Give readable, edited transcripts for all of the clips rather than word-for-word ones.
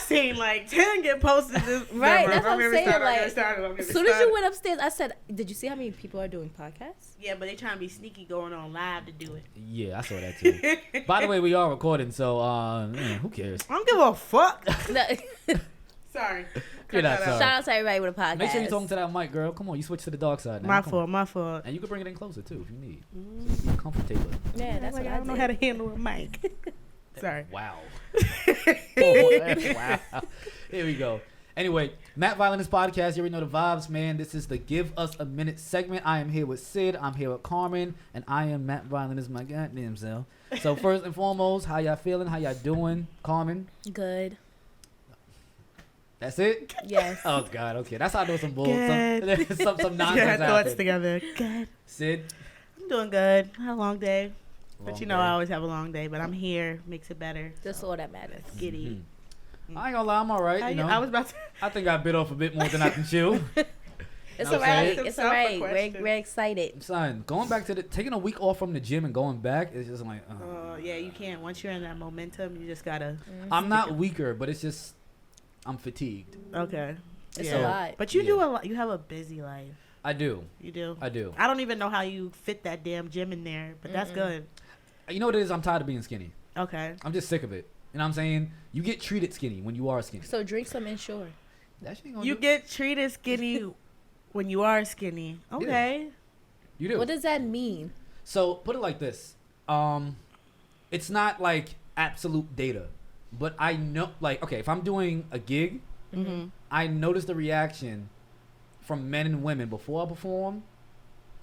seen like 10 get posted. Right, that's what I'm saying. Like, as soon as you went upstairs, I said, "Did you see how many people are doing podcasts?" Yeah, but they trying to be sneaky, going on live to do it. Yeah, I saw that too. By the way, we are recording, so who cares? I don't give a fuck. Sorry. You're not sorry. Shout out to everybody with a podcast. Make sure you're talking to that mic, girl. Come on, you switch to the dark side now. My fault. And you can bring it in closer too if you need. So be comfortable. Yeah, that's what I don't know how to handle a mic. Sorry. Wow. Wow. Here we go. Anyway, Matt Violinist Podcast. You already know the vibes, man. This is the Give Us a Minute segment. I am here with Sid. I'm here with Carmen. And I am Matt Violinist, my goddamn self. So first and foremost, how y'all feeling? How y'all doing? Carmen? Good. That's it? Yes. Oh, God. Okay. That's how I know some bull. Some nonsense Get our thoughts happened. together. Good. Sid? I'm doing good. I had a long day. Long But you know day. I always have a long day. But I'm here. Makes it better. That's all that matters. Giddy. I ain't gonna lie. I'm all right. You know, I was about to. I think I bit off a bit more than I can chew. It's No, all right. say It's it. all right. Question. We're excited. Son, going back to taking a week off from the gym and going back is just like, Yeah, you can't. Once you're in that momentum, you just gotta. I'm not weaker, but it's just, I'm fatigued. Okay. It's Yeah. a lot. But you Yeah. do a lot. You have a busy life. I do. You do. I do. I don't even know how you fit that damn gym in there, but that's good. You know what it is? I'm tired of being skinny. Okay. I'm just sick of it. You know what I'm saying? You get treated skinny when you are skinny. So drink some Ensure. That shit ain't gonna You do- get treated skinny when you are skinny. Okay. You do. What does that mean? So put it like this. It's not like absolute data, but I know, like, okay, if I'm doing a gig, I notice the reaction from men and women before I perform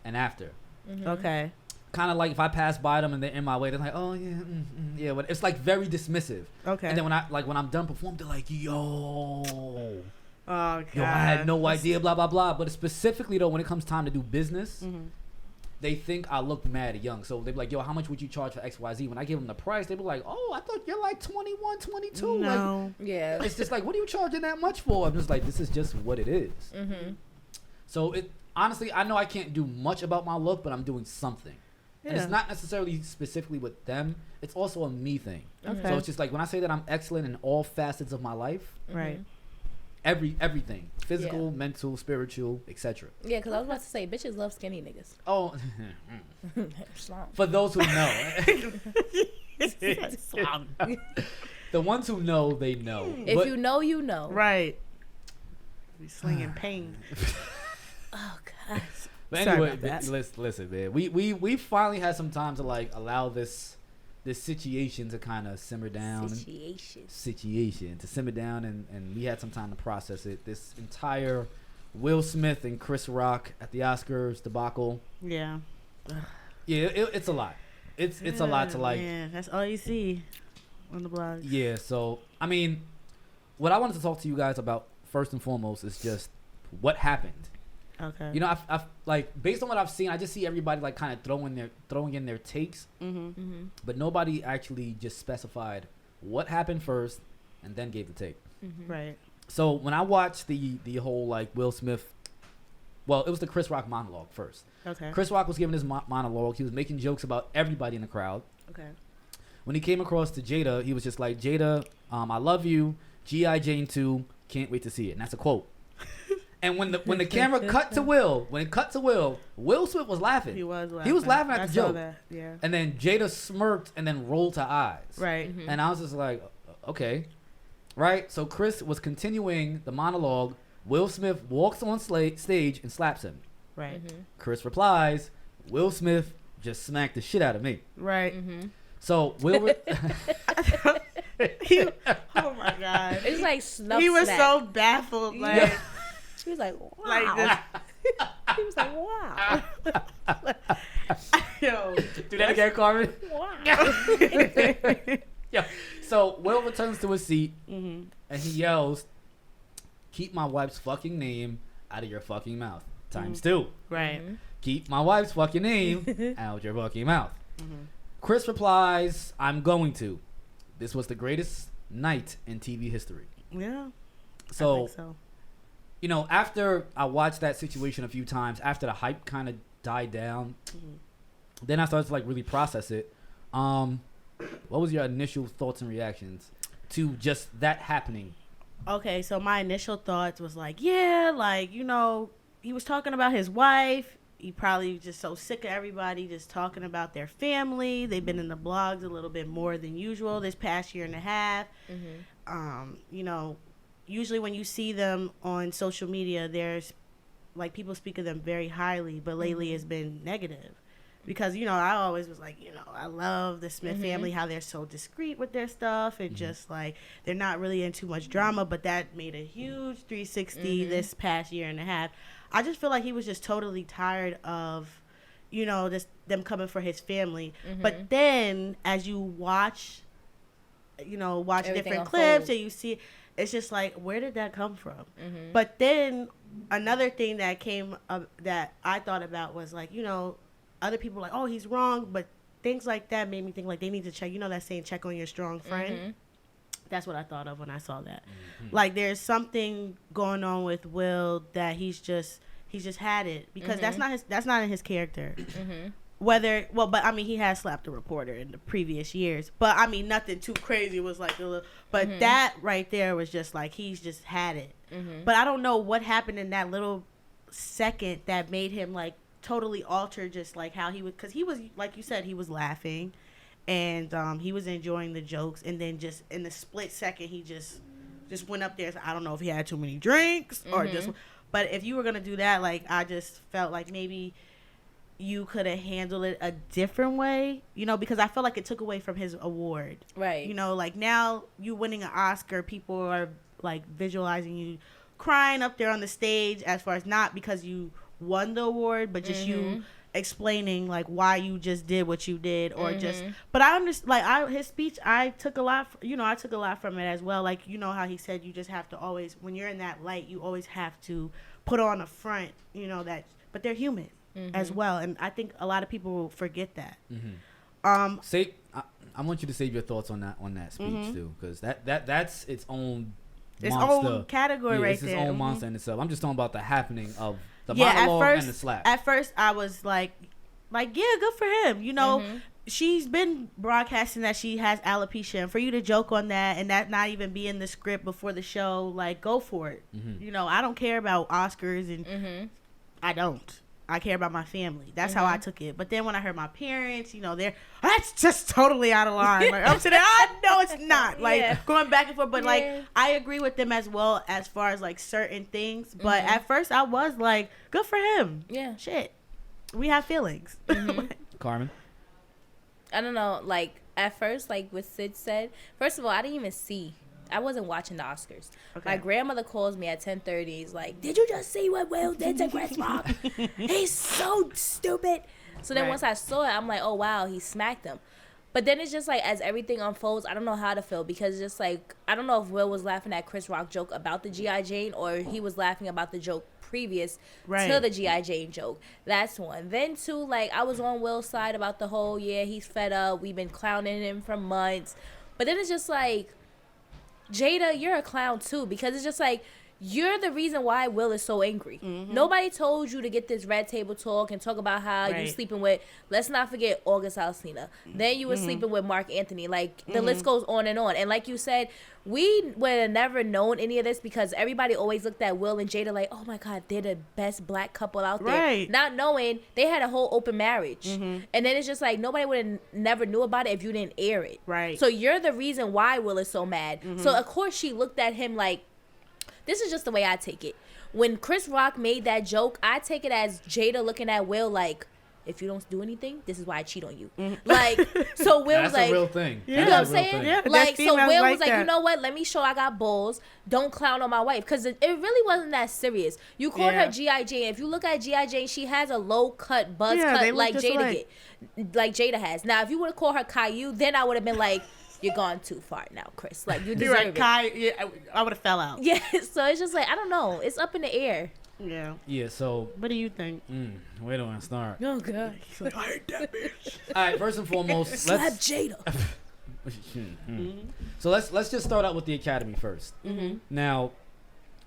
and after. Okay. Kind of like if I pass by them and they're in my way, they're like, "Oh yeah, yeah," but it's like very dismissive. Okay. And then when I'm done performing, they're like, "Yo, Oh God. yo, I had no idea, blah blah blah." But specifically though, when it comes time to do business, they think I look mad young. So they be like, "Yo, how much would you charge for XYZ?" When I give them the price, they be like, "Oh, I thought you're like 21, 22." No. Yeah. Like, it's just like, what are you charging that much for? I'm just like, this is just what it is. So it honestly, I know I can't do much about my look, but I'm doing something. And Yeah. it's not necessarily specifically with them. It's also a me thing. Okay. So it's just like when I say that I'm excellent in all facets of my life, Right. everything, physical, mental, spiritual, etc. Yeah, because I was about to say, bitches love skinny niggas. Oh, Slum. for those who know, the ones who know, they know. If But you know, you know. Right. We slinging pain. Oh, God. But Sorry anyway, about that. listen, man. We finally had some time to like allow this situation to kind of simmer down. Situation. To simmer down, and we had some time to process it. This entire Will Smith and Chris Rock at the Oscars debacle. Yeah. Yeah, it's a lot. It's a lot to like. Yeah, that's all you see on the blog. Yeah, so I mean, what I wanted to talk to you guys about first and foremost is just what happened. Okay. You know, I've like based on what I've seen, I just see everybody like kind of throwing in their takes, but nobody actually just specified what happened first and then gave the take. Right. So when I watched the whole like Will Smith, well, it was the Chris Rock monologue first. Okay. Chris Rock was giving his monologue. He was making jokes about everybody in the crowd. Okay. When he came across to Jada, he was just like, "Jada, I love you. G.I. Jane 2, can't wait to see it." And that's a quote. And when the camera cut to Will, Will Smith was laughing. He was laughing. He was laughing at I the saw joke. that. Yeah. And then Jada smirked and then rolled her eyes. Right. And I was just like, okay. Right? So Chris was continuing the monologue. Will Smith walks on stage and slaps him. Right. Chris replies, "Will Smith just smacked the shit out of me." Right. So Will... Oh my God. It's like snuff He was snack. so baffled. Like, Yeah. He was like, wow. like this. He was like, wow. Yo. Do that again, Carmen. Wow. Yeah. So Will returns to his seat and he yells, "Keep my wife's fucking name out of your fucking mouth. Times 2. Right. Keep my wife's fucking name out your fucking mouth." Chris replies, "I'm going to. This was the greatest night in TV history." Yeah. I So, think so. you know, after I watched that situation a few times, after the hype kind of died down, then I started to like really process it. What was your initial thoughts and reactions to just that happening Okay, so my initial thoughts was like, yeah, like, you know, he was talking about his wife. He probably just so sick of everybody just talking about their family. They've been in the blogs a little bit more than usual this past year and a half. You know, usually when you see them on social media, there's like people speak of them very highly, but lately it's been negative. Because, you know, I always was like, you know, I love the Smith family, how they're so discreet with their stuff and just like they're not really in too much drama. But that made a huge 360 this past year and a half. I just feel like he was just totally tired of, you know, them coming for his family. But then as you watch, you know, everything different clips and you see, it's just like, where did that come from? But then another thing that came up that I thought about was like, you know, other people were like, oh, he's wrong, but things like that made me think like they need to check. You know that saying, check on your strong friend? That's what I thought of when I saw that. Like there's something going on with Will that he's just had it because that's not in his character. But I mean he has slapped a reporter in the previous years, but I mean nothing too crazy. It was like a little, but that right there was just like he's just had it. But I don't know what happened in that little second that made him like totally alter just like how he was, because he was, like you said, he was laughing and he was enjoying the jokes, and then just in the split second he just went up there. So I don't know if he had too many drinks or just, but if you were gonna do that, like I just felt like maybe you could have handled it a different way, you know, because I felt like it took away from his award, right? You know, like now you winning an Oscar, people are like visualizing you crying up there on the stage, as far as not because you won the award, but just you explaining like why you just did what you did, or just. But I understand, like his speech, I took a lot from it as well. Like, you know how he said you just have to always, when you're in that light, you always have to put on a front, you know, that, but they're human as well, and I think a lot of people forget that. I want you to save your thoughts on that speech too, because that's its own monster. Category right it's there. Its own monster in itself. I'm just talking about the happening of the monologue and the slap. At first, I was like, yeah, good for him. You know, she's been broadcasting that she has alopecia, and for you to joke on that and that not even be in the script before the show, like, go for it. You know, I don't care about Oscars, and I don't. I care about my family. That's how I took it. But then when I heard my parents, you know, that's just totally out of line. Like, I'm sitting there, I know it's not. Like, going back and forth. But, like, I agree with them as well as far as, like, certain things. But at first I was like, good for him. Yeah. Shit. We have feelings. Carmen? I don't know. Like, at first, like what Sid said, first of all, I didn't even see. I wasn't watching the Oscars. Okay. My grandmother calls me at 10:30. He's like, did you just see what Will did to Chris Rock? He's so stupid. So then once I saw it, I'm like, oh, wow, he smacked him. But then it's just like, as everything unfolds, I don't know how to feel, because it's just like, I don't know if Will was laughing at Chris Rock joke about the G.I. Jane, or he was laughing about the joke previous to the G.I. Jane joke. That's one. Then two, like, I was on Will's side about the whole, he's fed up. We've been clowning him for months. But then it's just like, Jada, you're a clown too, because it's just like, you're the reason why Will is so angry. Nobody told you to get this red table talk and talk about how you sleeping with, let's not forget, August Alsina. Then you were sleeping with Mark Anthony. Like, the list goes on. And like you said, we would have never known any of this, because everybody always looked at Will and Jada like, oh my God, they're the best black couple out there. Not knowing they had a whole open marriage. And then it's just like, nobody would have never knew about it if you didn't air it. So you're the reason why Will is so mad. So of course she looked at him like, this is just the way I take it. When Chris Rock made that joke, I take it as Jada looking at Will like, if you don't do anything, this is why I cheat on you. Like, so Will was like, that's a real thing. You know what I'm saying? Yeah, like, so Will was like, you know what? Let me show I got balls. Don't clown on my wife. Because it really wasn't that serious. You called her G.I. Jane. If you look at G.I. Jane, she has a low cut, buzz cut like Jada like Jada has. Now, if you would have called her Caillou, then I would have been like, you're gone too far now, Chris. Like, you deserve it. I would have fell out. Yeah, so it's just like, I don't know. It's up in the air. Yeah. Yeah, so. What do you think? Where do I start? Oh, God. He's like, I hate that bitch. All right, first and foremost, slap Jada. So let's just start out with the Academy first. Now,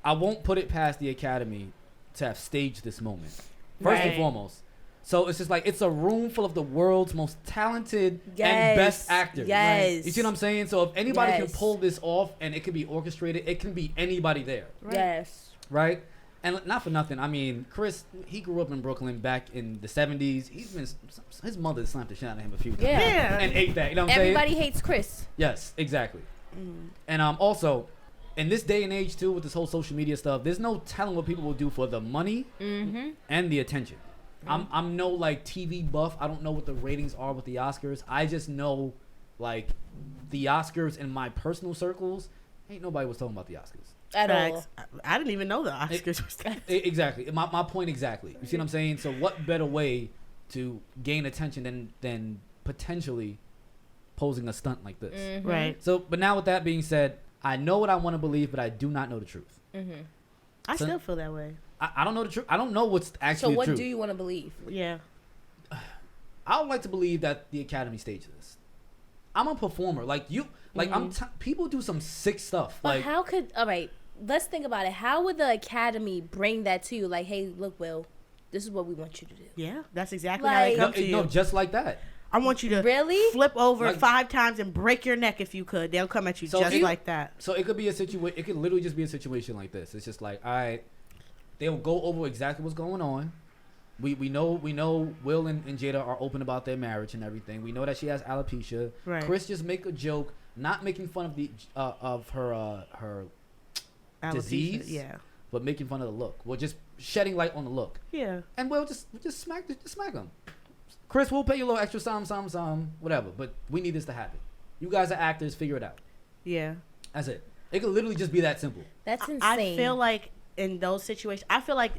I won't put it past the Academy to have staged this moment. First and foremost. So it's just like it's a room full of the world's most talented Yes. and best actors. Yes. You see what I'm saying? So if anybody can Yes. pull this off and it can be orchestrated, it can be anybody there. Right. Yes. Right? And not for nothing. I mean, Chris, he grew up in Brooklyn back in the 70s. His mother slapped the shit out of him a few times. Yeah. And ate that. You know what I'm Everybody saying? hates Chris. Yes, exactly. And also, in this day and age too, with this whole social media stuff, there's no telling what people will do for the money and the attention. I'm no like TV buff. I don't know what the ratings are with the Oscars. I just know like the Oscars in my personal circles. Ain't nobody was talking about the Oscars At all. Facts. I didn't even know the Oscars was that. Exactly. My point exactly. You see what I'm saying? So what better way to gain attention than potentially posing a stunt like this? Right. So, but now with that being said, I know what I want to believe, but I do not know the truth. I So- still feel that way. I don't know the truth. I don't know what's So actually what true. do you want to believe? Yeah. I would like to believe that the Academy staged this. I'm a performer. Like you, like people do some sick stuff. But Like how could, all right, let's think about it. How would the Academy bring that to you? Like, hey, look, Will, this is what we want you to do. Yeah. That's exactly how they Like- come to you. no, just like that. I want you to Really? flip over Like- 5 times and break your neck if you could. They'll come at you So just you- like that. So it could be a situation. It could literally just be a situation like this. It's just like, all right, they'll go over exactly what's going on. We know Will and Jada are open about their marriage and everything. We know that she has alopecia. Right. Chris just make a joke, not making fun of the of her Alopecia, disease. Yeah. but making fun of the look. Well, just shedding light on the look. Yeah. And Will just smack him. Chris, we'll pay you a little extra some, whatever. But we need this to happen. You guys are actors. Figure it out. Yeah. That's it. It could literally just be that simple. That's insane. I feel like in those situations, I feel like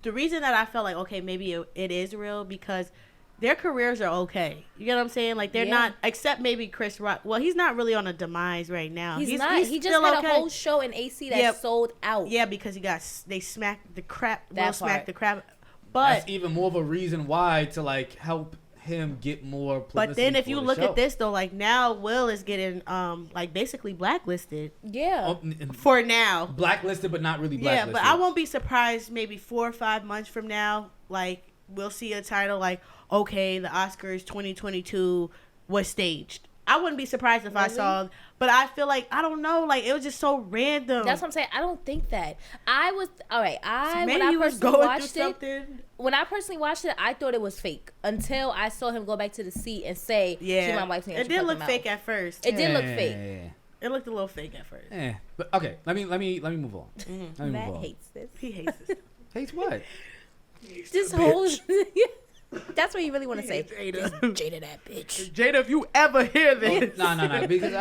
the reason that I felt like, okay, maybe it is real because their careers are okay. You get what I'm saying? Like they're not, except maybe Chris Rock. Well, he's not really on a demise right now. He's not. He just still had okay. a whole show in AC that sold out. Yeah, because they smacked the crap. That Will smacked part. the crap. But That's even more of a reason why to like help him get more publicity. but then if you for the look show. at this though, like now Will is getting like basically blacklisted Yeah. for now. Blacklisted, but not really Yeah, blacklisted. but I won't be surprised maybe 4 or 5 months from now, like we'll see a title like, okay, the Oscars 2022 was staged. I wouldn't be surprised if I saw, but I feel like, I don't know, like it was just so random. That's what I'm saying. I don't think that. I was all right. So maybe when I he was personally going watched through it, something. when I personally watched it, I thought it was fake until I saw him go back to the seat and say, Yeah, "She my wife's name." it did look fake at first. It did look Yeah. fake. It looked a little fake at first. But okay, let me move on. Let me move Matt on. hates this. He hates this. Hates what? This whole. That's what you really want to say. Jada. Jada, that bitch. Jada, if you ever hear this. No. Because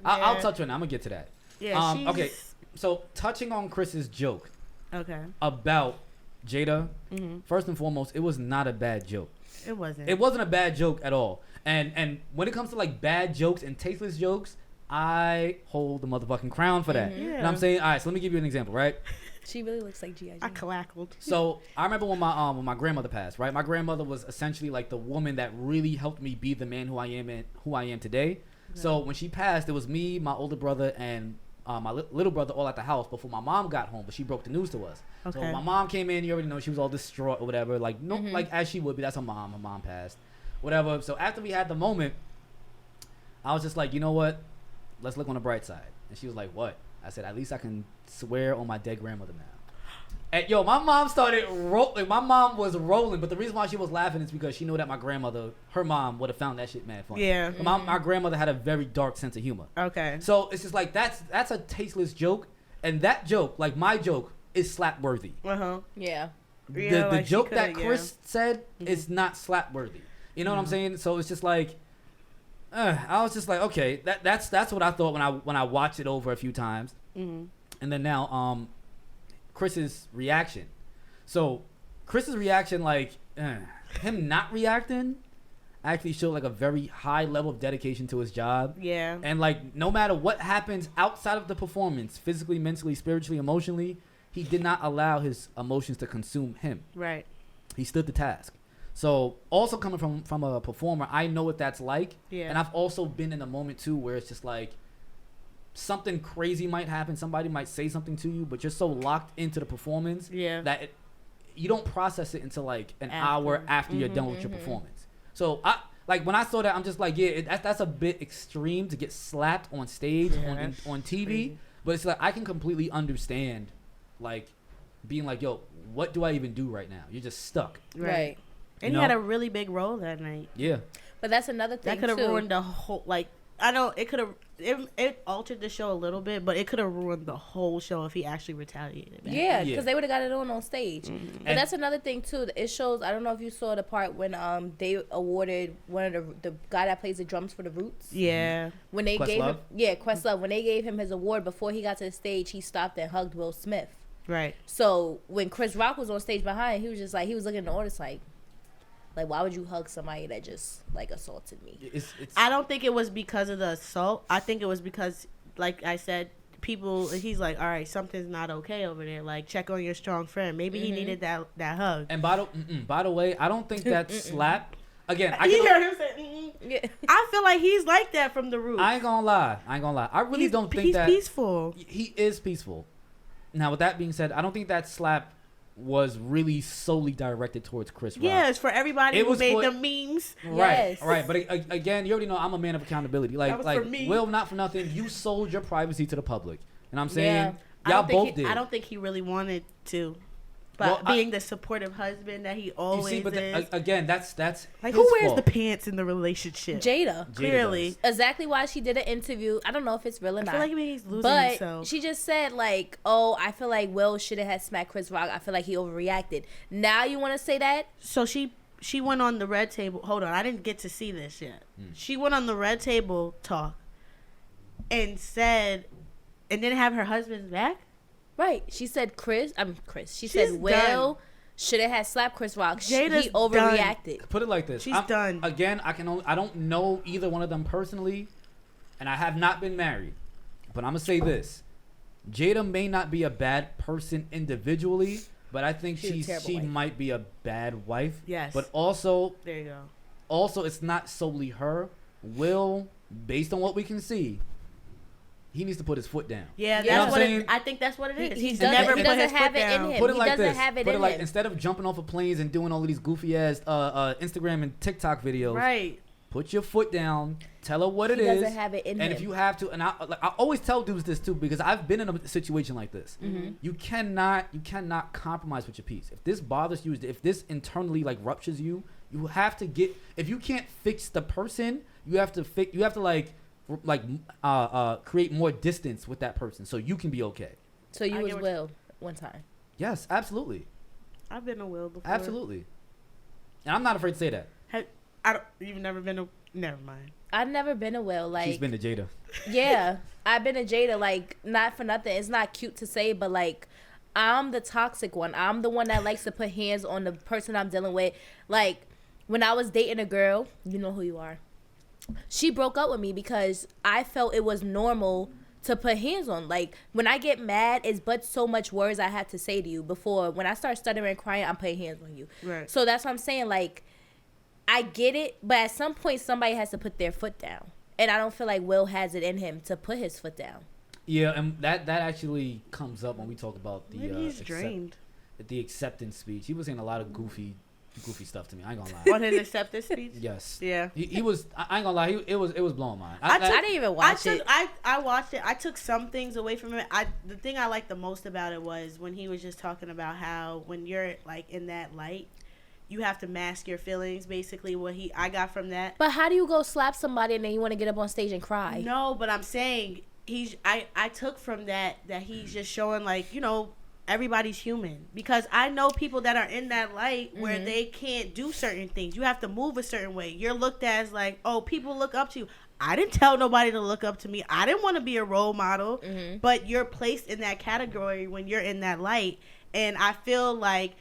I'll touch on it. I'm gonna get to that. Yeah, she's... Okay, so touching on Chris's joke Okay. about Jada, first and foremost, it was not a bad joke. It wasn't. It wasn't a bad joke at all. And when it comes to like bad jokes and tasteless jokes, I hold the motherfucking crown for that. Yeah. And I'm saying, all right, so let me give you an example, right? She really looks like G.I. I Jane. clackled. So I remember when my grandmother passed, right? My grandmother was essentially like the woman that really helped me be the man who I am today. So when she passed, it was me, my older brother, and my little brother all at the house before my mom got home. But she broke the news to us. So Okay. my mom came in. You already know she was all distraught or whatever. Like like as she would be. That's her mom. Her mom passed, whatever. So after we had the moment, I was just like, you know what? Let's look on the bright side. And she was like, what? I said, at least I can swear on my dead grandmother now. And yo, my mom started rolling. My mom was rolling, but the reason why she was laughing is because she knew that my grandmother, her mom, would have found that shit mad funny. Yeah. My grandmother had a very dark sense of humor. Okay. So it's just like that's a tasteless joke, and that joke, like my joke, is slap worthy. Uh-huh. Yeah. Yeah, The like she joke coulda, that Chris said is not slap worthy. You know what I'm saying? So it's just like, I was just like, okay, that's what I thought when I watched it over a few times, and then now Chris's reaction. So Chris's reaction, like him not reacting, actually showed like a very high level of dedication to his job. Yeah. And like no matter what happens outside of the performance, physically, mentally, spiritually, emotionally, he did not allow his emotions to consume him. Right. He stood the task. So also coming from a performer, I know what that's like. Yeah. And I've also been in a moment too where it's just like something crazy might happen. Somebody might say something to you, but you're so locked into the performance Yeah. that you don't process it until like an hour after you're done with your performance. So when I saw that, I'm just like, yeah, that's a bit extreme to get slapped on stage on TV. Crazy. But it's like I can completely understand, like, being like, yo, what do I even do right now? You're just stuck. Right. And he had a really big role that night. Yeah. But that's another thing, that could have ruined the whole, like, I know it could have, it altered the show a little bit, but it could have ruined the whole show if he actually retaliated back. Yeah, because they would have got it on stage. Mm-hmm. But that's another thing, too. It shows, I don't know if you saw the part when they awarded one of the guy that plays the drums for the Roots. Yeah. When they gave him, Questlove, when they gave him his award, before he got to the stage, he stopped and hugged Will Smith. Right. So when Chris Rock was on stage behind, he was just like, he was looking at the audience like, why would you hug somebody that just, like, assaulted me? I don't think it was because of the assault. I think it was because, like I said, he's like, all right, something's not okay over there. Like, check on your strong friend. Maybe he needed that hug. And by the way, I don't think that slap. Again, I heard him say, yeah. I feel like he's like that from the Roots. I ain't gonna lie. I really don't think he's that. He's peaceful. He is peaceful. Now, with that being said, I don't think that slap was really solely directed towards Chris Rock. Yeah, it's for everybody who made the memes. Right, right. But again, you already know I'm a man of accountability. Like for me. Will, not for nothing, you sold your privacy to the public. And I'm saying, y'all both did. I don't think he really wanted to. But being the supportive husband that he always is. Again, that's like, who wears the pants in the relationship? Jada. Clearly. Exactly why she did an interview. I don't know if it's real or not. I feel like he's losing himself. She just said, like, oh, I feel like Will should have had smacked Chris Rock. I feel like he overreacted. Now you want to say that? So she went on the red table. Hold on. I didn't get to see this yet. She went on the red table talk and said, and didn't have her husband's back? Right. She said She said Will should have had slapped Chris Rock. Jada's he overreacted. Done. Put it like this. She's done. Again, I don't know either one of them personally, and I have not been married. But I'm going to say this. Jada may not be a bad person individually, but I think she might be a bad wife. Yes. But also, there you go. Also, it's not solely her. Will, based on what we can see, he needs to put his foot down. Yeah, that's what I think that's what it is. He doesn't have it in him. Put it like this. Put it like, instead of jumping off of planes and doing all of these goofy ass Instagram and TikTok videos. Right. Put your foot down. Tell her what it is. He doesn't have it in him. And if you have to, and I always tell dudes this too, because I've been in a situation like this. Mm-hmm. You cannot compromise with your peace. If this bothers you, if this internally like ruptures you, you have to get. If you can't fix the person, you have to create more distance with that person so you can be okay. So you was Will one time? Yes, absolutely. I've been a Will before. Absolutely. And I'm not afraid to say that. You've never been a... Never mind. I've never been a Will. Like, she's been to Jada. Yeah. I've been to Jada. Like, not for nothing. It's not cute to say, but like, I'm the toxic one. I'm the one that likes to put hands on the person I'm dealing with. Like, when I was dating a girl, you know who you are. She broke up with me because I felt it was normal to put hands on. Like, when I get mad, it's but so much words I have to say to you before. When I start stuttering and crying, I'm putting hands on you. Right. So that's what I'm saying. Like, I get it, but at some point, somebody has to put their foot down. And I don't feel like Will has it in him to put his foot down. Yeah, and that actually comes up when we talk about the he's drained. The acceptance speech. He was saying a lot of goofy stuff to me. I ain't gonna lie. On his acceptance speech? Yes. Yeah. He was. I ain't gonna lie. It was blowing mine. I didn't even watch it. I watched it. I took some things away from it. The thing I liked the most about it was when he was just talking about how when you're like in that light, you have to mask your feelings. Basically, what I got from that. But how do you go slap somebody and then you want to get up on stage and cry? No, but I'm saying I took from that he's just showing like, you know, everybody's human, because I know people that are in that light where they can't do certain things. You have to move a certain way. You're looked at as like, oh, people look up to you. I didn't tell nobody to look up to me. I didn't want to be a role model, but you're placed in that category when you're in that light. And I feel like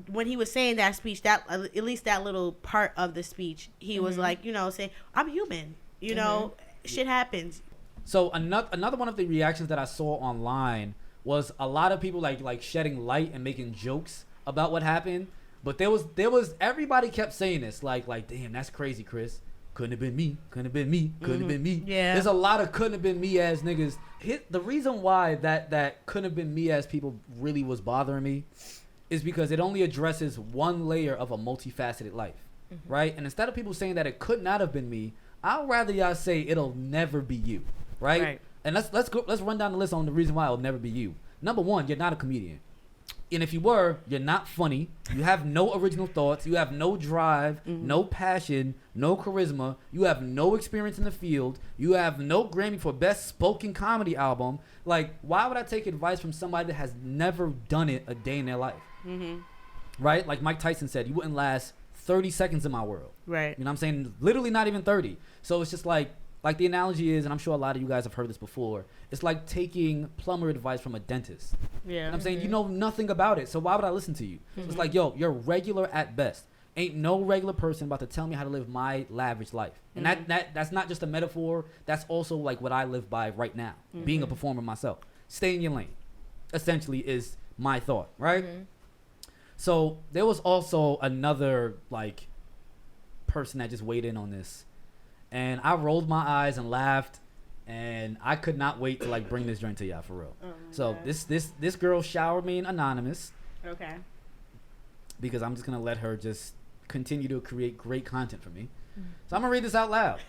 when he was saying that speech, that at least that little part of the speech, he was like, you know, saying, I'm human, you know, shit happens. So another one of the reactions that I saw online was a lot of people like shedding light and making jokes about what happened. But there was everybody kept saying this like damn, that's crazy, Chris. Couldn't have been me. Couldn't have been me. Couldn't have been me. Yeah. There's a lot of couldn't have been me ass niggas. The reason why that couldn't have been me ass people really was bothering me is because it only addresses one layer of a multifaceted life, right? And instead of people saying that it could not have been me, I'd rather y'all say it'll never be you, right? And let's run down the list on the reason why it'll never be you. Number one, you're not a comedian. And if you were, you're not funny. You have no original thoughts. You have no drive, no passion, no charisma. You have no experience in the field. You have no Grammy for Best Spoken Comedy Album. Like, why would I take advice from somebody that has never done it a day in their life? Right? Like Mike Tyson said, you wouldn't last 30 seconds in my world. Right. You know what I'm saying? Literally not even 30. So it's just like the analogy is, and I'm sure a lot of you guys have heard this before, it's like taking plumber advice from a dentist. Yeah. You know what I'm saying? You know nothing about it, so why would I listen to you? So it's like, yo, you're regular at best. Ain't no regular person about to tell me how to live my lavish life. And that's not just a metaphor. That's also like what I live by right now, being a performer myself. Stay in your lane, essentially, is my thought, right? So there was also another like person that just weighed in on this. And I rolled my eyes and laughed, and I could not wait to like bring this joint to y'all for real. So God. this girl showered me in anonymous. Okay. Because I'm just gonna let her just continue to create great content for me. So I'm gonna read this out loud.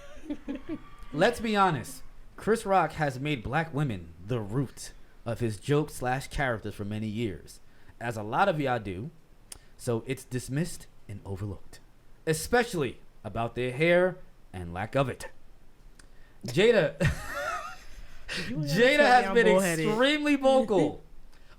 Let's be honest. Chris Rock has made black women the root of his jokes/characters for many years, as a lot of y'all do. So it's dismissed and overlooked, especially about their hair and lack of it. Jada has been extremely vocal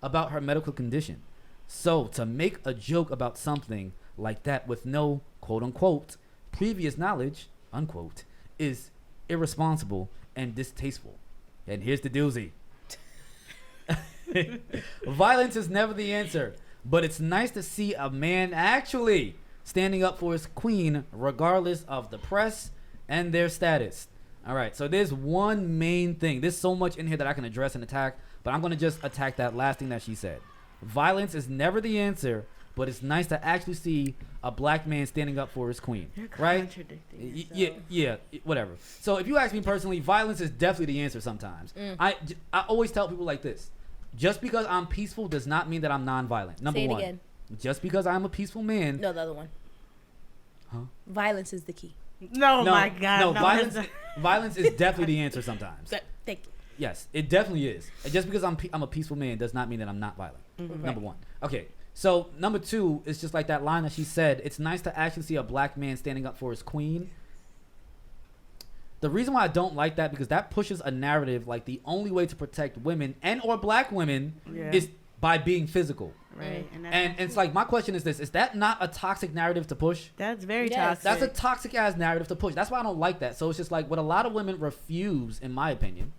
about her medical condition. So to make a joke about something like that with no quote unquote previous knowledge unquote is irresponsible and distasteful. And here's the doozy. Violence is never the answer, but it's nice to see a man actually standing up for his queen regardless of the press and their status. All right, so there's one main thing. There's so much in here that I can address and attack, but I'm going to just attack that last thing that she said. Violence is never the answer, but it's nice to actually see a black man standing up for his queen. You're right? contradicting Yeah, whatever. So if you ask me personally, violence is definitely the answer sometimes. I always tell people like this. Just because I'm peaceful does not mean that I'm nonviolent. Number one. Again. Just because I'm a peaceful man. No, the other one. Huh? Violence is the key. No, my God. No, violence is definitely the answer sometimes. Thank you. Yes, it definitely is. And just because I'm a peaceful man does not mean that I'm not violent. Number one. Okay, so number two is just like that line that she said. It's nice to actually see a black man standing up for his queen. The reason why I don't like that, because that pushes a narrative like the only way to protect women and or black women is by being physical. Right. And it's like, my question is this. Is that not a toxic narrative to push? That's very toxic. That's a toxic ass narrative to push. That's why I don't like that. So it's just like what a lot of women refuse, in my opinion.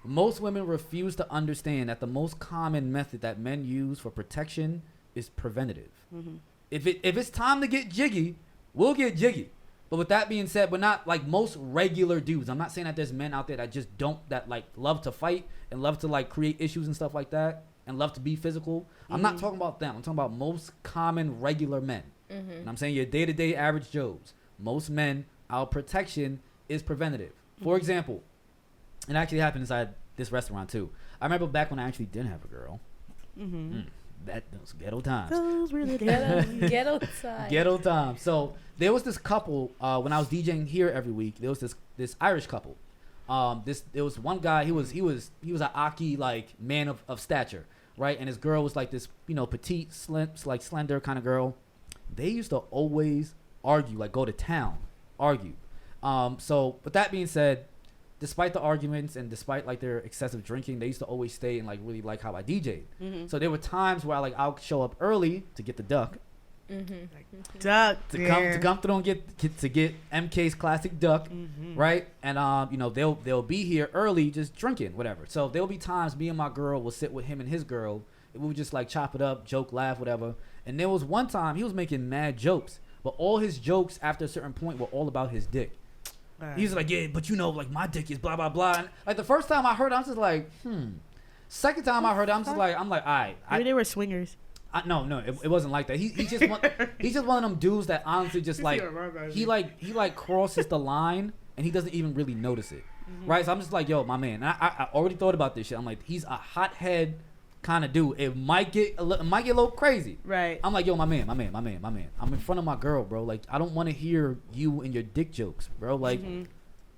Most women refuse to understand that the most common method that men use for protection is preventative. If it's time to get jiggy, we'll get jiggy. But with that being said, we're not like most regular dudes. I'm not saying that there's men out there that just that like love to fight and love to like create issues and stuff like that and love to be physical. I'm not talking about them. I'm talking about most common regular men. And I'm saying your day-to-day average Joes. Most men, our protection is preventative. For example, it actually happened inside this restaurant too. I remember back when I actually didn't have a girl. Those ghetto times. Those were the Ghetto times. Ghetto times. So there was this couple when I was DJing here every week. There was this Irish couple. There was one guy. He was an Aki like man of stature, right? And his girl was like this, petite, slender kind of girl. They used to always argue, like go to town, argue. So with that being said, despite the arguments and despite like their excessive drinking, they used to always stay and like really like how I DJ'd. So there were times where I'll show up early to get the duck. Duck to come through and get MK's classic duck, right? And they'll be here early just drinking, whatever. So there'll be times me and my girl will sit with him and his girl. We would just like chop it up, joke, laugh, whatever. And there was one time he was making mad jokes, but all his jokes after a certain point were all about his dick. He's like, yeah, but like my dick is blah blah blah. And like the first time I heard it, I was just like, Second time I heard it, I'm like, all right. Maybe they were swingers. No, it wasn't like that. He's just one of them dudes that honestly just like he crosses the line and he doesn't even really notice it, right? So I'm just like, yo, my man. And I already thought about this shit. I'm like, he's a hothead kind of do. It might get a little crazy. Right. I'm like, yo, my man. I'm in front of my girl, bro. Like, I don't want to hear you and your dick jokes, bro. Like,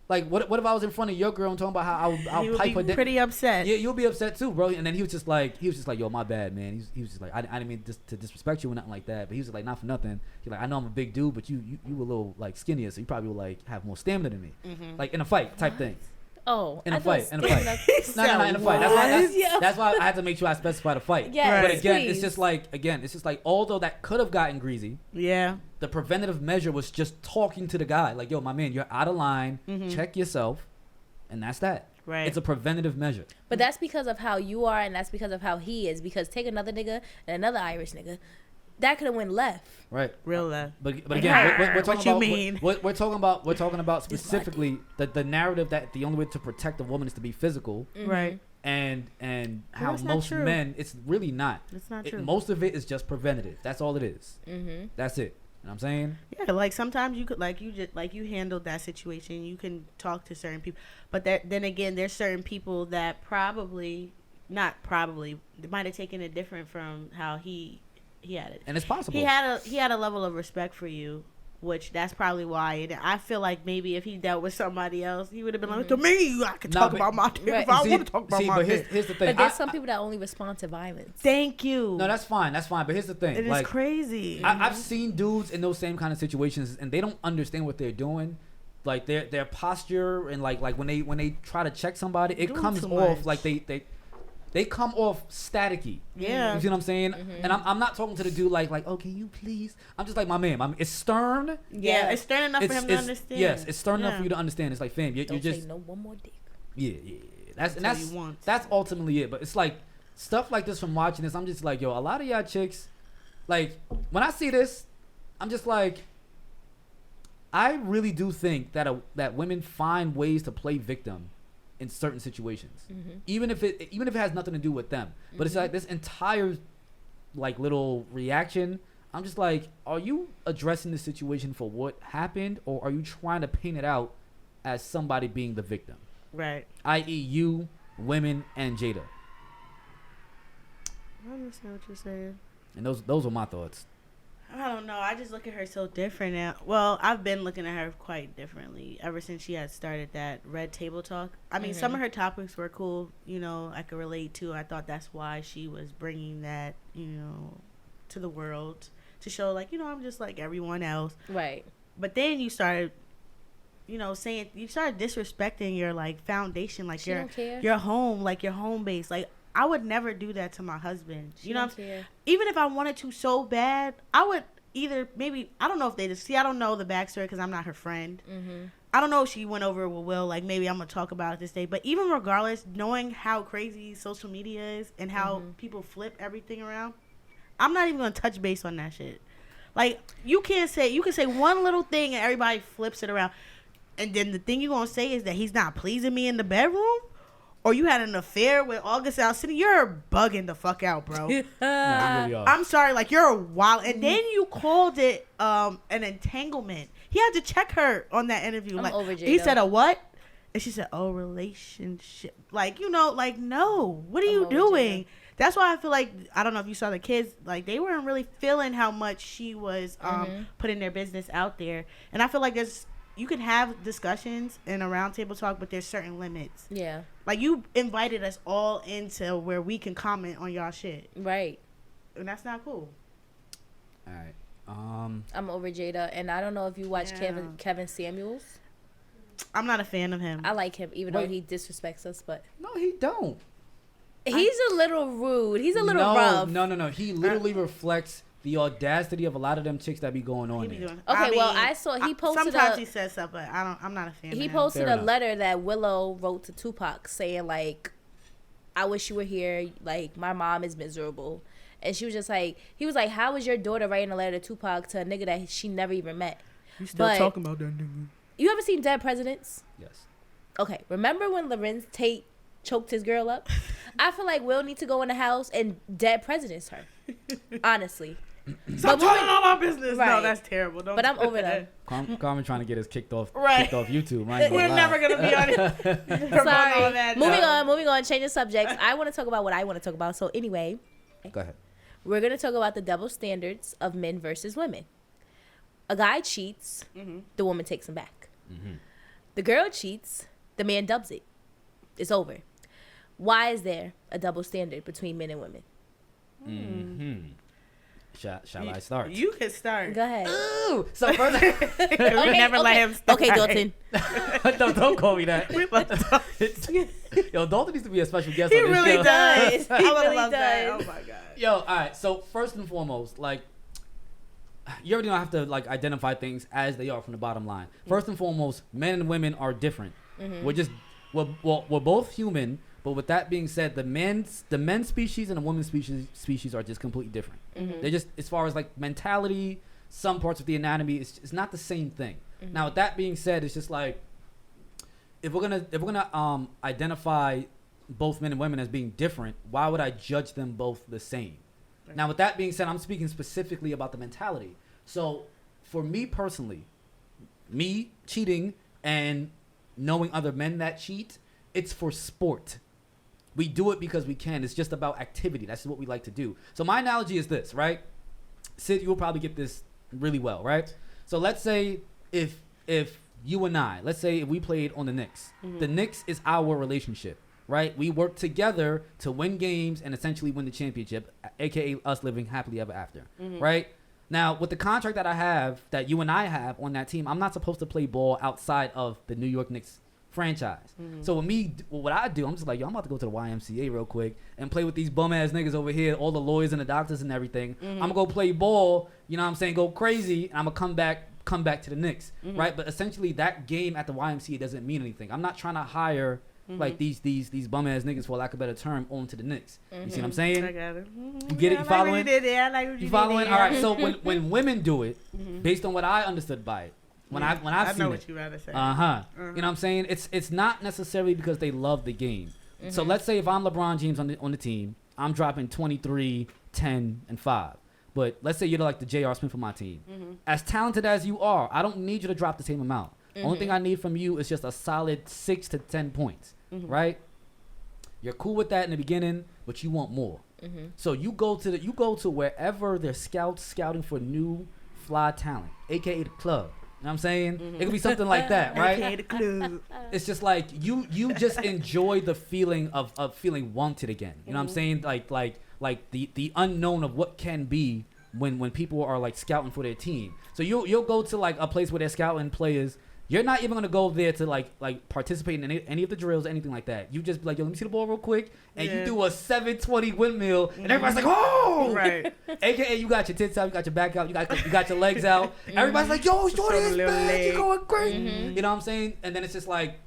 like what if I was in front of your girl and talking about how I'll pipe her dick? Pretty upset. Yeah, you'll be upset too, bro. And then he was just like, yo, my bad, man. He was just like, I didn't mean to disrespect you or nothing like that. But he was just like, not for nothing. He's like, I know I'm a big dude, but you were a little like skinnier, so you probably will like have more stamina than me, like in a fight type thing. Oh, In a fight. No, in a fight. What? That's why I had to make sure I specify the fight. Yes, But again, please. it's just like, although that could have gotten greasy, Yeah. the preventative measure was just talking to the guy. Like, yo, my man, you're out of line. Check yourself. And that's that. Right. It's a preventative measure. But that's because of how you are, and that's because of how he is. Because take another nigga and another Irish nigga, that could have went left. Right. Real love. But again, we're talking What you about mean? we're talking about specifically the narrative that the only way to protect a woman is to be physical, Right. and how that's not most true. men, it's really not. It's not true. Most of it is just preventative. That's all it is. That's it. You know what I'm saying? Yeah, like sometimes you could you handled that situation. You can talk to certain people, but then again, there's certain people that they might have taken it different from how he had it. And it's possible. He had a level of respect for you, which that's probably why. And I feel like maybe if he dealt with somebody else, he would have been like, to me, I can talk about my dick if I want to talk about my dick. Here's the thing. But there's some people that only respond to violence. Thank you. No, that's fine. But here's the thing. It like, is crazy. I've seen dudes in those same kind of situations, and they don't understand what they're doing. Like their posture and like when they try to check somebody, it Doing comes too off much. like they come off staticky. Yeah. You see what I'm saying? And I'm not talking to the dude like, oh, can you please? I'm just like, my man. It's stern. Yeah, it's stern enough for him to understand. Yes, it's stern enough for you to understand. It's like, fam, you're Don't just say no one more dick. Yeah. That's That's ultimately it. But it's like stuff like this from watching this. I'm just like, yo, a lot of y'all chicks, like when I see this, I'm just like, I really do think that women find ways to play victim in certain situations, even if it has nothing to do with them. But it's like this entire like little reaction. I'm just like, are you addressing the situation for what happened, or are you trying to paint it out as somebody being the victim? Right. I.e., you, women, and Jada. I understand what you're saying. And those were my thoughts. I don't know. I just look at her so different now. Well, I've been looking at her quite differently ever since she had started that Red Table Talk. I mean, some of her topics were cool. You know, I could relate to. I thought that's why she was bringing that, you know, to the world to show, like, you know, I'm just like everyone else. Right. But then you started, you know, saying you started disrespecting your like foundation, like your home, like your home base, like. I would never do that to my husband. You know what I'm saying? Even if I wanted to so bad, I would either maybe, I don't know if they just, see, I don't know the backstory because I'm not her friend. I don't know if she went over it with Will. Like, maybe I'm going to talk about it this day. But even regardless, knowing how crazy social media is and how people flip everything around, I'm not even going to touch base on that shit. Like, you can say one little thing and everybody flips it around. And then the thing you're going to say is that he's not pleasing me in the bedroom? Or you had an affair with August Alsina, you're bugging the fuck out, bro. No, you really are. I'm sorry, like, you're a wild. And then you called it an entanglement. He had to check her on that interview. I'm like, over Jada. he said a what? And she said, oh, relationship. Like, you know, like, no. What are you doing? Jada. That's why I feel like, I don't know if you saw the kids, like, they weren't really feeling how much she was putting their business out there. And I feel like you can have discussions in a roundtable talk, but there's certain limits. Yeah. Like, you invited us all into where we can comment on y'all shit. Right. And that's not cool. All right. I'm over Jada, and I don't know if you watch Kevin Samuels. I'm not a fan of him. I like him, even though he disrespects us, but... No, he don't. He's a little rude. He's a little rough. No. He literally reflects the audacity of a lot of them chicks that be going on there. I saw he posted. Sometimes he says stuff, but I'm not a fan. He posted a letter that Willow wrote to Tupac saying like, "I wish you were here. Like, my mom is miserable," and she was just like, he was like, "How is your daughter writing a letter to Tupac to a nigga that she never even met?" You still talking about that nigga? You ever seen Dead Presidents? Yes. Okay, remember when Lorenz Tate choked his girl up? I feel like Will need to go in the house and Dead Presidents her. Honestly. Stop telling all our business. Right. No, that's terrible. Don't But I'm over that. Carmen trying to get us kicked off Right. YouTube. We're never gonna be on it. Sorry. Moving on. Changing subjects. I want to talk about what I want to talk about. So anyway, Go ahead. we're gonna talk about the double standards of men versus women. A guy cheats, the woman takes him back. Mm-hmm. The girl cheats, the man dubs it. It's over. Why is there a double standard between men and women? Mm-hmm. Shall I start? You can start. Go ahead. Ooh, so first, We never let him start. Okay, Dalton. don't call me that. We love Dalton. Yo, Dalton needs to be a special guest He on this really show. does. I He would really love that. does. Oh my god. Yo, all right. So first and foremost, like, you already don't have to like identify things as they are from the bottom line. First and foremost, men and women are different. We're both human, but with that being said, the men's species and the women's species are just completely different. They're just, as far as like mentality, some parts of the anatomy, it's not the same thing. Now, with that being said, it's just like, if we're gonna identify both men and women as being different, why would I judge them both the same? Now, with that being said, I'm speaking specifically about the mentality. So, for me personally, me cheating and knowing other men that cheat, it's for sport. We do it because we can. It's just about activity. That's what we like to do. So, my analogy is this, right? Sid, you'll probably get this really well, right? So, let's say if you and I, let's say if we played on the Knicks, the Knicks is our relationship. Right, we work together to win games and essentially win the championship, aka us living happily ever after. Right now, with the contract that I have, that you and I have on that team, I'm not supposed to play ball outside of the New York Knicks franchise. So with me, what I do, I'm just like, yo, I'm about to go to the YMCA real quick and play with these bum ass niggas over here, all the lawyers and the doctors and everything. I'm gonna go play ball, you know what I'm saying, go crazy, and I'm gonna come back to the Knicks, right? But essentially, that game at the YMCA doesn't mean anything. I'm not trying to hire like these bum ass niggas, for lack of a better term, onto the Knicks. You see what I'm saying? I got it. You get it? You following? I like what You following? did All there. right. So when women do it, based on what I understood by it, when I've I seen know it, what you rather say. you know what I'm saying? It's not necessarily because they love the game. So let's say if I'm LeBron James on the team, I'm dropping 23, 10, and 5. But let's say you're like the J.R. Smith of my team. As talented as you are, I don't need you to drop the same amount. Only thing I need from you is just a solid 6 to 10 points, right? You're cool with that in the beginning, but you want more. So you go to wherever they're scouting for new fly talent, aka the club. You know what I'm saying? It could be something like that, right? Okay, the clue. It's just like you just enjoy the feeling of feeling wanted again. You know what I'm saying? Like the unknown of what can be when people are like scouting for their team. So you'll go to like a place where they're scouting players. You're not even gonna go there to like participate in any of the drills, anything like that. You just be like, yo, let me see the ball real quick, and you do a 720 windmill, and everybody's like, oh, Right. AKA you got your tits out, you got your back out, you got your legs out. Everybody's like, yo, shorty is bad, you're going great. You know what I'm saying? And then it's just like,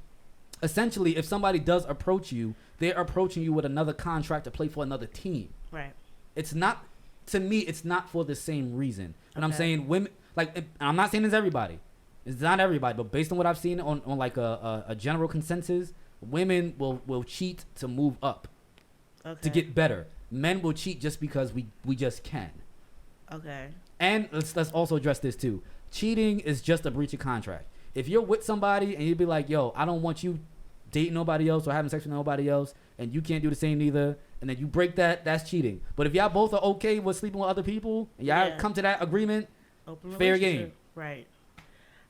essentially, if somebody does approach you, they're approaching you with another contract to play for another team. Right. It's not, to me, it's not for the same reason. And I'm Okay. saying women, like, I'm not saying it's everybody. It's not everybody, but based on what I've seen on like a general consensus, women will cheat to move up, to get better. Men will cheat just because we just can. Okay. And let's also address this too. Cheating is just a breach of contract. If you're with somebody and you'd be like, yo, I don't want you dating nobody else or having sex with nobody else, and you can't do the same either, and then you break that, that's cheating. But if y'all both are okay with sleeping with other people, and y'all come to that agreement, Open fair game. Right.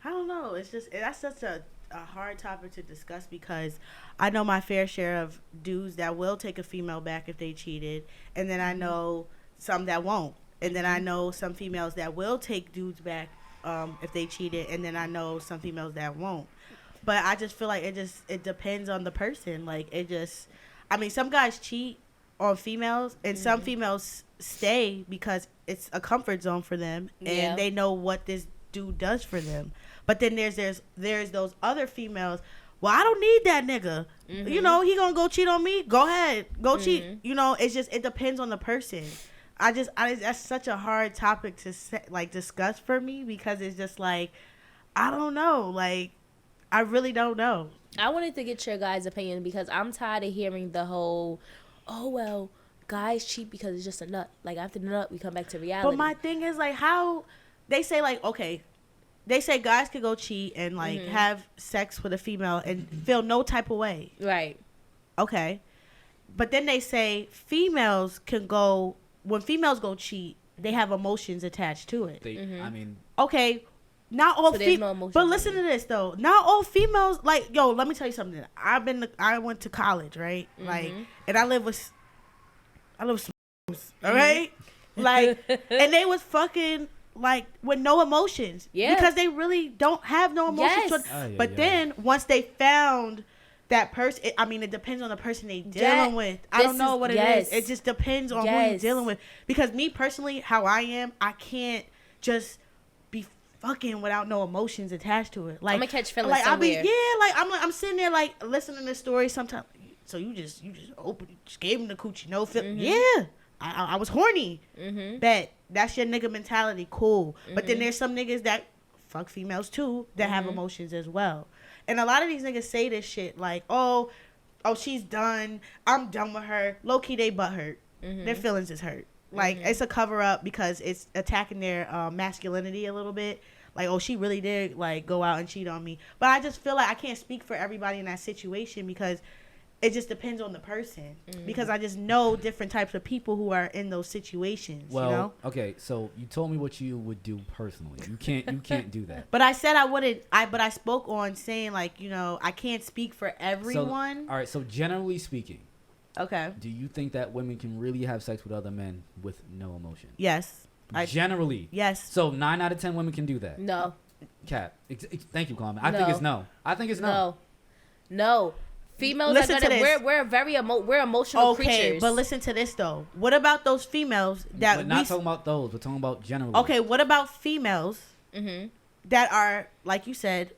I don't know. It's just, that's such a hard topic to discuss, because I know my fair share of dudes that will take a female back if they cheated, and then I know some that won't, and then I know some females that will take dudes back if they cheated, and then I know some females that won't. But I just feel like it depends on the person. Like, I mean, some guys cheat on females, and some females stay because it's a comfort zone for them, and they know what this dude does for them. But then there's those other females, well, I don't need that nigga. You know, he gonna go cheat on me? Go ahead. Go cheat. You know, it's just, it depends on the person. That's such a hard topic to discuss for me, because it's just like, I don't know. Like, I really don't know. I wanted to get your guys' opinion, because I'm tired of hearing the whole, oh, well, guys cheat because it's just a nut. Like after the nut, we come back to reality. But my thing is like how they say like okay, they say guys could go cheat and like have sex with a female and feel no type of way. Right. Okay. But then they say females can go when females go cheat, they have emotions attached to it. I mean, okay. Not all So females, but listen to this though. Not all females like yo. Let me tell you something. I went to college, right? Like, and I live with all right? Like, and they was fucking like with no emotions, because they really don't have no emotions. But then once they found that person, it depends on the person they dealing with. I don't know what it is. It just depends on who you're dealing with. Because me personally, how I am, I can't just be fucking without no emotions attached to it. Like I'm gonna catch feelings like somewhere. I'm sitting there like listening to stories sometimes. So you just gave him the coochie, no feel. Yeah, I was horny. Bet that's your nigga mentality. Cool. But then there's some niggas that fuck females too that have emotions as well. And a lot of these niggas say this shit like, oh, she's done. I'm done with her. Low key, they butt hurt. Their feelings is hurt. Like, it's a cover up because it's attacking their masculinity a little bit. Like, oh, she really did, like, go out and cheat on me. But I just feel like I can't speak for everybody in that situation because it just depends on the person. Because I just know different types of people who are in those situations, well, you know? Okay, so you told me what you would do personally. You can't do that. But I said I wouldn't, but I spoke on saying, like, you know, I can't speak for everyone. So, all right, so generally speaking, okay. do you think that women can really have sex with other men with no emotion? Yes. Generally. Yes. So 9 out of 10 women can do that. No. Cat. Thank you, Carmen. I think it's no. I think it's no. No. Females Listen are to this. we're emotional creatures. But listen to this though. What about those females that we're not talking about those. We're talking about generally. Okay, what about females that are, like you said,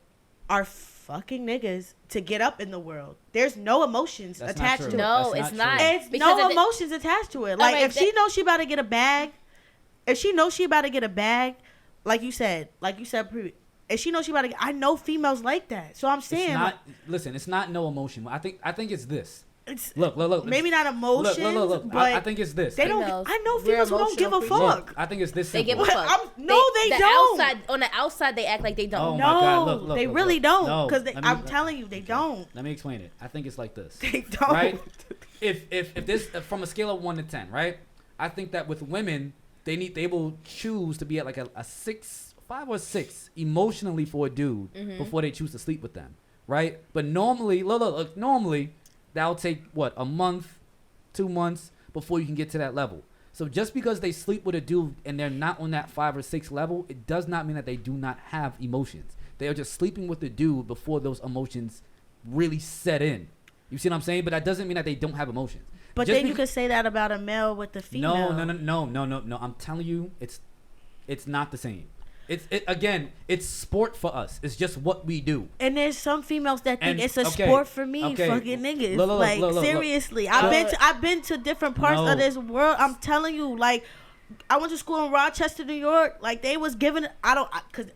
are fucking niggas to get up in the world? There's no emotions attached to it. No, it's not. It's no emotions attached to it. Like if she knows she about to get a bag, like you said, if she knows she about to get, I know females like that. So I'm saying, listen, it's not no emotion. I think it's this. It's look. Maybe not emotions. Look. But I think it's this. They don't. I know females who don't give a fuck. Look, I think it's this. They simple. give a fuck. They don't. On the outside, they act like they don't. Oh my God. Look, they really don't. No, because I'm telling you, they don't. Let me explain it. I think it's like this. They don't. Right? If this from a scale of 1 to 10, right? I think that with women, they will choose to be at like a 5 or 6 emotionally for a dude before they choose to sleep with them, right? But normally, look, normally that'll take what, a month, 2 months before you can get to that level. So just because they sleep with a dude and they're not on that 5 or 6 level, it does not mean that they do not have emotions. They are just sleeping with the dude before those emotions really set in. You see what I'm saying? But that doesn't mean that they don't have emotions. But just then you could say that about a male with the female. No. I'm telling you, it's not the same. It's sport for us. It's just what we do. And there's some females that think it's a sport for me, fucking niggas. Look, seriously. I've been to different parts of this world. I'm telling you, like, I went to school in Rochester, New York. Like, they was giving, cause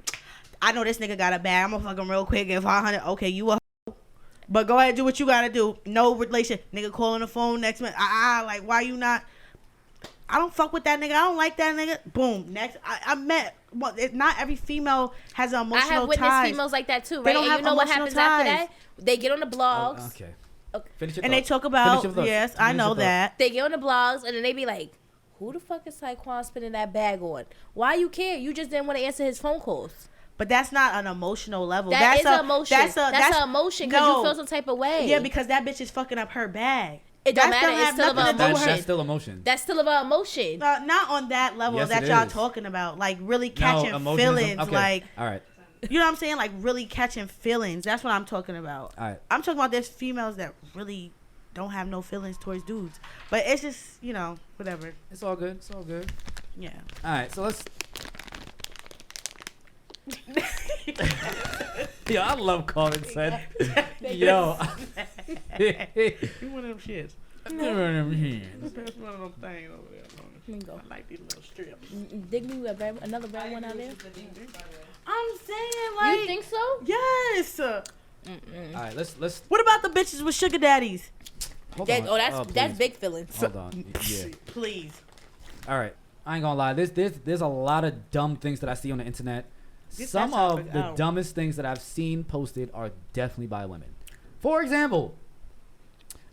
I know this nigga got a bag. I'm gonna fuck him real quick. If 500, okay, you a hoe. But go ahead, do what you gotta do. No relation. Nigga calling the phone next minute. Like, why you not? I don't fuck with that nigga. I don't like that nigga. Boom. Next, I met. Well, not every female has an emotional ties. I have witnessed females like that too, right? They don't have you know what happens after that? They get on the blogs. Oh, okay. Finish your and thought. They talk about, yes, I know that. They get on the blogs and then they be like, who the fuck is Taekwon spinning that bag on? Why you care? You just didn't want to answer his phone calls. But that's not an emotional level. That's an emotion. That's an emotion because you feel some type of way. Yeah, because that bitch is fucking up her bag. It don't matter. It's still about emotion. That's still emotion. That's still about emotion. Not on that level that y'all talking about. Like really catching feelings. Okay. Like, all right. You know what I'm saying? Like really catching feelings. That's what I'm talking about. All right. I'm talking about there's females that really don't have no feelings towards dudes. But it's just, whatever. It's all good. Yeah. All right. So let's. Yo, I love calling son. Yo. You one of them shits. One of them things over there. I like these little strips. Dig me another red one out there. I'm saying, like, you think so? Yes. All right, let's. What about the bitches with sugar daddies? Hold on. That's please. big feelings. Hold on. Yeah. Please. All right. I ain't gonna lie. There's a lot of dumb things that I see on the internet. Some of the dumbest things that I've seen posted are definitely by women. For example,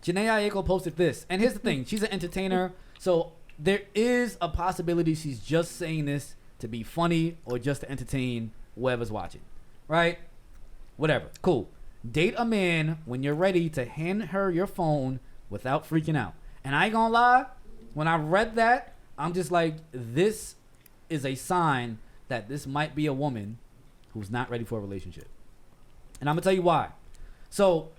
Janae Aiko posted this. And here's the thing. She's an entertainer. So there is a possibility she's just saying this to be funny or just to entertain whoever's watching. Right? Whatever. Cool. Date a man when you're ready to hand her your phone without freaking out. And I ain't gonna lie. When I read that, I'm just like, this is a sign that this might be a woman who's not ready for a relationship. And I'm gonna tell you why. So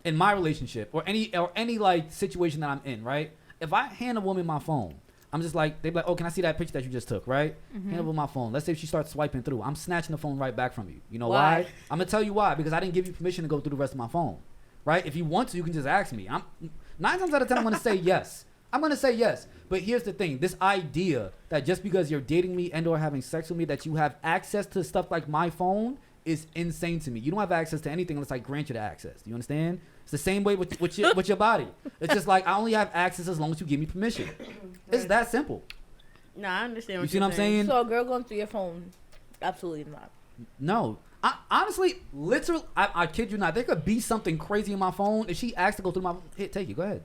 in my relationship or any like situation that I'm in, right? If I hand a woman my phone, I'm just like, they be like, oh, can I see that picture that you just took, right? Hand over my phone. Let's say if she starts swiping through, I'm snatching the phone right back from you. You know why? I'm gonna tell you why. Because I didn't give you permission to go through the rest of my phone, right? If you want to, you can just ask me. 9 times out of 10, I'm gonna say yes. I'm gonna say yes. But here's the thing: this idea that just because you're dating me and/or having sex with me, that you have access to stuff like my phone is insane to me. You don't have access to anything unless I grant you the access. Do you understand? It's the same way with your body. It's just like I only have access as long as you give me permission. It's that simple. No, I understand. You see what I'm saying? So a girl going through your phone, absolutely not. No. Honestly, literally, I kid you not. There could be something crazy in my phone. If she asks to go through my, here, take it. Go ahead.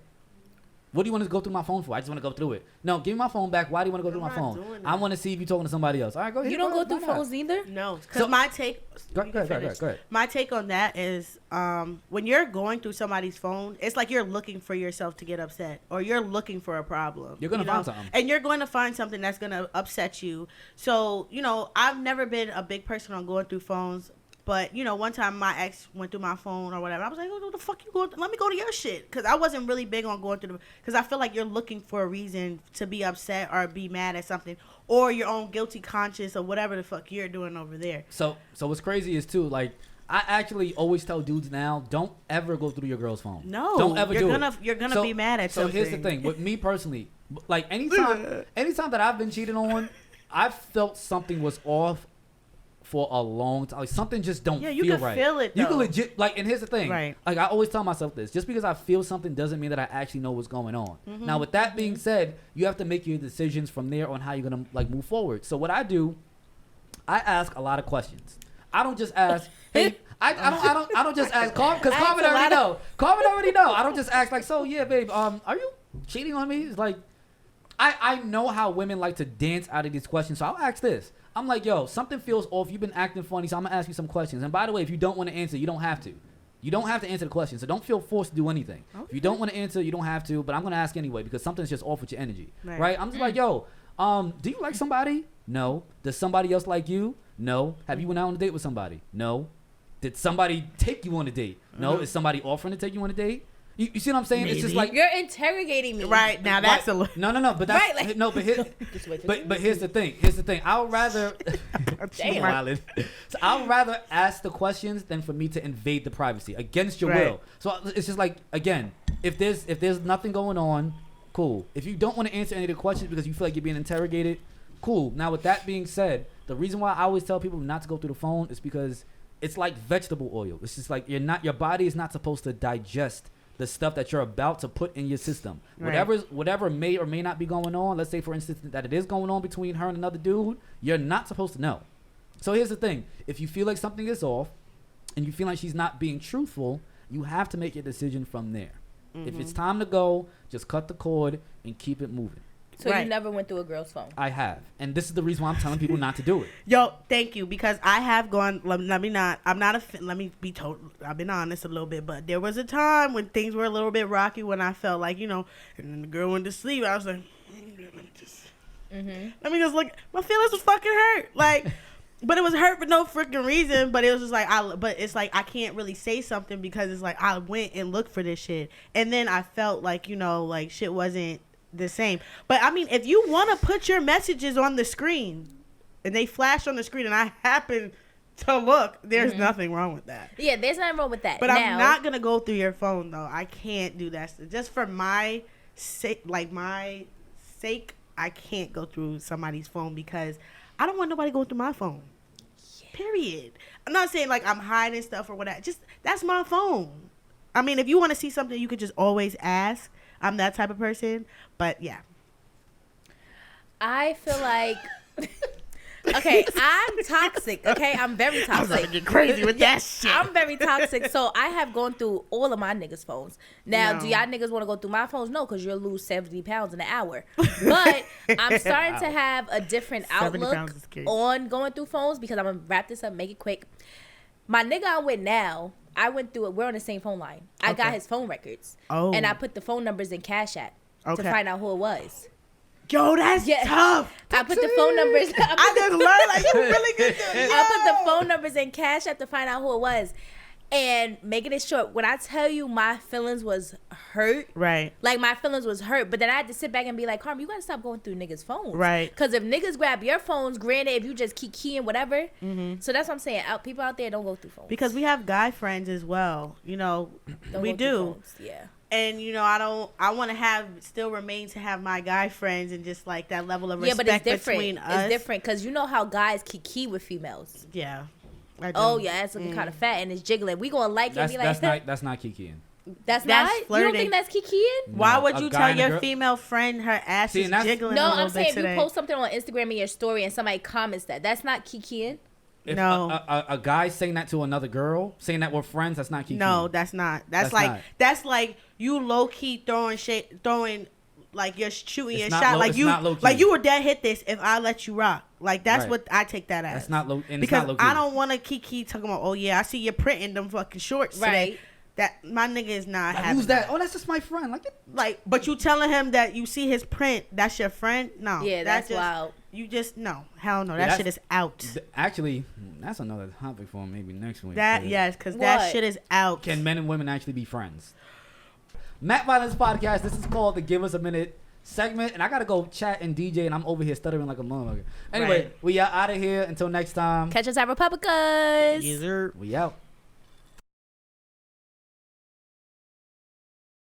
What do you want to go through my phone for? I just want to go through it. No, give me my phone back. Why do you want to go through my phone? I want to see if you're talking to somebody else. All right, go ahead. You don't go through phones either? No, because my take. Go ahead. My take on that is, when you're going through somebody's phone, it's like you're looking for yourself to get upset, or you're looking for a problem. You're gonna find something, and you're going to find something that's gonna upset you. So I've never been a big person on going through phones. But, one time my ex went through my phone or whatever. I was like, what the fuck you going through? Let me go to your shit. Because I wasn't really big on going through because I feel like you're looking for a reason to be upset or be mad at something. Or your own guilty conscience or whatever the fuck you're doing over there. So what's crazy is, too, like, I actually always tell dudes now, don't ever go through your girl's phone. No. Don't ever do it. You're going to be mad at something. So here's the thing. With me personally, like, anytime that I've been cheated on, I've felt something was off for a long time. Like, something just don't feel right. Yeah, you can feel it, though. You can legit, like, and here's the thing. Right. Like, I always tell myself this. Just because I feel something doesn't mean that I actually know what's going on. Mm-hmm. Now, with that being said, you have to make your decisions from there on how you're going to, like, move forward. So what I do, I ask a lot of questions. I don't just ask, hey, I don't just ask, because Carmen already know. Carmen already know. I don't just ask, like, so, yeah, babe, are you cheating on me? It's like, I know how women like to dance out of these questions, so I'll ask this. I'm like, yo, something feels off. You've been acting funny, so I'm going to ask you some questions. And by the way, if you don't want to answer, you don't have to. You don't have to answer the question, so don't feel forced to do anything. Okay. If you don't want to answer, you don't have to, but I'm going to ask anyway because something's just off with your energy, right? I'm just like, yo, do you like somebody? No. Does somebody else like you? No. Have you went out on a date with somebody? No. Did somebody take you on a date? No. Is somebody offering to take you on a date? You see what I'm saying? Maybe. It's just like you're interrogating me right now. That's a little no. But that's right, like, no. But here's the thing. I'll rather So I'll rather ask the questions than for me to invade the privacy against your will. So it's just like, again, if there's nothing going on, cool. If you don't want to answer any of the questions because you feel like you're being interrogated, cool. Now with that being said, the reason why I always tell people not to go through the phone is because it's like vegetable oil. It's just like your body is not supposed to digest the stuff that you're about to put in your system. Whatever may or may not be going on, let's say for instance that it is going on between her and another dude, you're not supposed to know. So here's the thing. If you feel like something is off and you feel like she's not being truthful, you have to make your decision from there. Mm-hmm. If it's time to go, just cut the cord and keep it moving. So you never went through a girl's phone? I have. And this is the reason why I'm telling people not to do it. Yo, thank you. Because I have gone, let me be honest a little bit, but there was a time when things were a little bit rocky when I felt like, and then the girl went to sleep. I was like, let me just look. My feelings was fucking hurt. Like, but it was hurt for no freaking reason. But it was just like, but it's like, I can't really say something because it's like, I went and looked for this shit. And then I felt like, like shit wasn't the same. But I mean, if you want to put your messages on the screen and they flash on the screen and I happen to look, there's nothing wrong with that. Yeah, there's nothing wrong with that. But I'm not gonna go through your phone though. I can't do that. Just for my sake, I can't go through somebody's phone because I don't want nobody going through my phone. Period. I'm not saying like I'm hiding stuff or whatever. Just that's my phone. I mean, if you want to see something, you could just always ask. I'm that type of person. But yeah. I feel like... Okay, I'm toxic. Okay, I'm very toxic. I'm gonna get crazy with that shit. I'm very toxic. So I have gone through all of my niggas' phones. Now, do y'all niggas want to go through my phones? No, because you'll lose 70 pounds in an hour. But I'm starting to have a different outlook on going through phones because I'm gonna wrap this up, make it quick. My nigga I'm with now, I went through it. We're on the same phone line. I got his phone records. Oh. And I put the phone numbers in Cash App to find out who it was. Yo, that's tough. I put the phone numbers. I just learned like you really good. I put the phone numbers in Cash App to find out who it was. And making it short, when I tell you my feelings was hurt, right? Like my feelings was hurt, but then I had to sit back and be like, Carmen, you gotta stop going through niggas' phones, right? Because if niggas grab your phones, granted, if you just keep keying whatever, so that's what I'm saying. People out there don't go through phones because we have guy friends as well. You know, we do. Yeah. And, you know, I want to still remain to have my guy friends and just, like, that level of respect but it's different. Between us. It's different because you know how guys key with females. Yeah. Oh, yeah, it's looking kind of fat and it's jiggling. We going to like it and be like... That's not kikiing. That's not? Flirting. You don't think that's kikiing? No, why would you tell your female friend her ass is jiggling No, a little I'm saying if today. you post something on Instagram in your story and somebody comments that's not kikiing? If a guy saying that to another girl, saying that we're friends, that's not kikiing. No, that's not. That's like you low key throwing like you're shooting your shot. Like you would dead hit this if I let you rock. Like that's what I take that as. That's not low. And because it's not low key. I don't want to kiki talking about. Oh yeah, I see you printing them fucking shorts today. That my nigga is not having. Who's that? Oh, that's just my friend. But you telling him that you see his print. That's your friend? No. Yeah, that's wild. You just no, hell no. That shit is out. Actually, that's another topic for maybe next week. Because that shit is out. Can men and women actually be friends? Matt Violence Podcast. This is called the Give Us a Minute segment, and I gotta go chat and DJ, and I'm over here stuttering like a motherfucker. Anyway, we are out of here. Until next time. Catch us at Republicans. Yes, sir. We out.